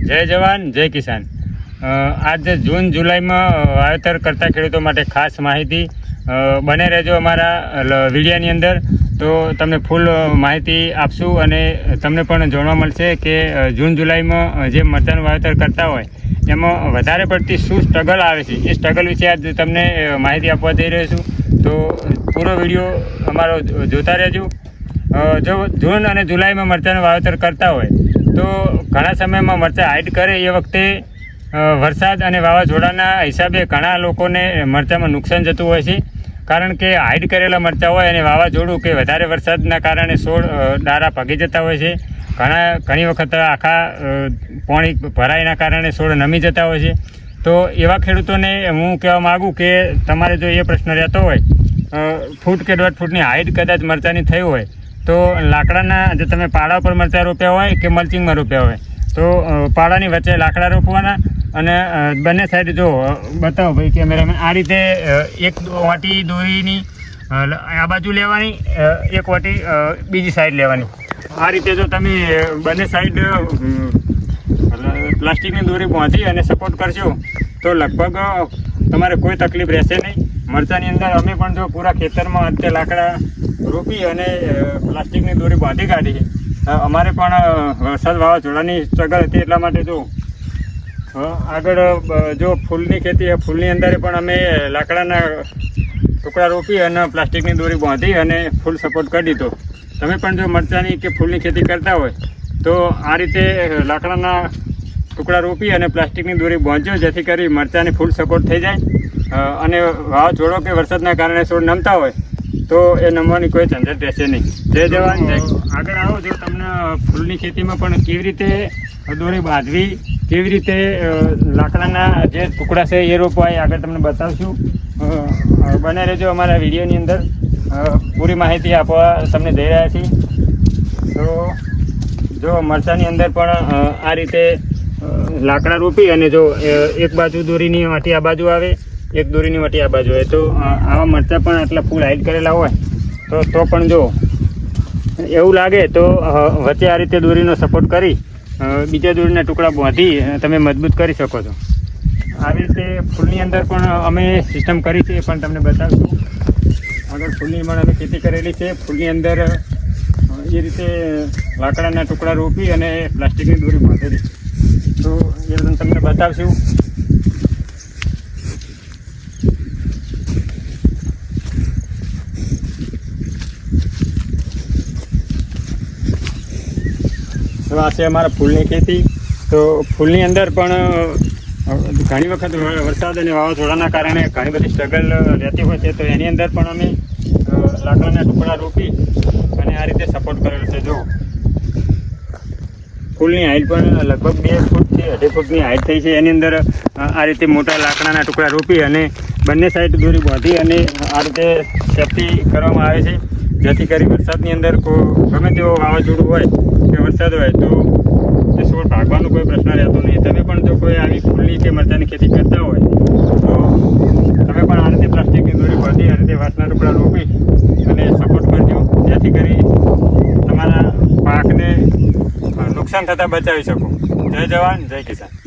જય જવાન જય કિસાન। આજ જૂન જુલાઈમાં વાવેતર કરતા ખેડૂતો માટે ખાસ માહિતી બને રહેજો અમારા વિડીયોની અંદર, તો તમને ફૂલ માહિતી આપશું અને તમને પણ જાણવા મળશે કે જૂન જુલાઈમાં જે મરચાંનું વાવેતર કરતા હોય એમાં વધારે પડતી શું સ્ટ્રગલ આવે છે, એ સ્ટ્રગલ વિશે આજ તમને માહિતી આપવા જઈ રહ્યો છું। તો પૂરો વિડીયો અમારો જોતા રહેજો। જો જૂન અને જુલાઈમાં મરચાંનું વાવેતર કરતા હોય તો ઘણા સમયમાં મરચાં હાઈટ કરે એ વખતે વરસાદ અને વાવાઝોડાના હિસાબે ઘણા લોકોને મરચાંમાં નુકસાન જતું હોય છે, કારણ કે હાઈટ કરેલા મરચાં હોય અને વાવાઝોડું કે વધારે વરસાદના કારણે છોડ ડારા ભાગી જતા હોય છે। ઘણી વખત આખા પાણી ભરાયના કારણે છોડ નમી જતા હોય છે। તો એવા ખેડૂતોને હું કહેવા માગું કે તમારે જો એ પ્રશ્ન રહેતો હોય, ફૂટ કે 1.5 ફૂટની હાઈટ કદાચ મરચાંની થઈ હોય તો લાકડાના, જો તમે પાડા પર મરચાં રોપ્યા હોય કે મલ્ચિંગમાં રોપ્યા હોય તો પાડાની વચ્ચે લાકડા રોપવાના અને બંને સાઈડ જો બતાવો ભાઈ કેમેરામેન, આ રીતે એક વાટી દોરીની આ બાજુ લેવાની, એક વાટી બીજી સાઈડ લેવાની। આ રીતે જો તમે બંને સાઈડ પ્લાસ્ટિકની દોરી બાંધી અને સપોર્ટ કરશો તો લગભગ તમારે કોઈ તકલીફ રહેશે નહીં। મરચાંની અંદર અમે પણ જો પૂરા ખેતરમાં અત્યારે લાકડા રોપી અને પ્લાસ્ટિકની દોરી બાંધી કાઢી। અમારે પણ વરસાદ વાવાઝોડાની સ્ટ્રગલ હતી, એટલા માટે જો આગળ જો ફૂલની ખેતી, ફૂલની અંદર પણ અમે લાકડાના ટુકડા રોપી અને પ્લાસ્ટિકની દોરી બાંધી અને ફૂલ સપોર્ટ કરી દીધો। તમે પણ જો મરચાંની કે ફૂલની ખેતી કરતા હોય તો આ રીતે લાકડાના ટુકડા રોપી અને પ્લાસ્ટિકની દોરી બાંધજો, જેથી કરી મરચાંની ફૂલ સપોર્ટ થઈ જાય અને વાવાઝોડો કે વરસાદના કારણે છોડ નમતા હોય તો એ નમવાની કોઈ ઝંઝટ રહેશે નહીં। જય જવાન જય। આગળ આવો, જો તમને ફૂલની ખેતીમાં પણ કેવી રીતે દોરી બાંધવી, કેવી રીતે લાકડાના જે ટુકડા છે એ રોપવાય, આગળ તમને બતાવશું। બને રહેજો અમારા વિડીયોની અંદર, પૂરી માહિતી આપવા તમને જઈ રહ્યા છીએ। તો જો મરચાંની અંદર પણ આ રીતે લાકડા રોપી અને જો એક બાજુ દોરીની વાટી આ બાજુ આવે, એક દોરીની વાટી આ બાજુ આવે, તો આવા મરચાં પણ આટલા ફૂલ હાઈટ કરેલા હોય તો પણ જો એવું લાગે તો વચ્ચે આ રીતે દોરીનો સપોર્ટ કરી બીજા દોરીના ટુકડા બાંધી તમે મજબૂત કરી શકો છો। આવી રીતે ફૂલની અંદર પણ અમે સિસ્ટમ કરી છે, એ પણ તમને બતાવશું। આગળ ફૂલની પણ અમે ખેતી કરેલી છે। ફૂલની અંદર એ રીતે લાકડાના ટુકડા રોપી અને પ્લાસ્ટિકની દોરી બાંધેલી, તો એ તમને બતાવશું। તો આ છે અમારા ફૂલની ખેતી। તો ફૂલની અંદર પણ ઘણી વખત વરસાદ અને વાવાઝોડાના કારણે ઘણી બધી સ્ટ્રગલ રહેતી હોય છે, તો એની અંદર પણ અમે લાકડાના ટુકડા રોપી અને આ રીતે સપોર્ટ કરેલો છે। જો ફૂલની હાઈટ પણ લગભગ 2 ફૂટથી 2.5 ફૂટની હાઈટ થઈ છે। એની અંદર આ રીતે મોટા લાકડાના ટુકડા રોપી અને બંને સાઈડ દોરી બાંધી અને આ રીતે સેફટી કરવામાં આવે છે, જેથી કરી વરસાદની અંદર ગમે તેવો વાવાઝોડું હોય કે વરસાદ હોય તો એ છોડ ભાગવાનો કોઈ પ્રશ્ન રહેતો નહીં। તમે પણ જો કોઈ આવી ફૂલની કે મરચાંની ખેતી કરતા હોય તો તમે પણ આ રીતે પ્લાસ્ટિકની દોરી બાંધી આ રીતે વાંસના ટુકડા રોપી અને સપોર્ટ કરજો, જેથી કરી તમારા પાકને નુકસાન થતાં બચાવી શકો। જય જવાન જય કિસાન।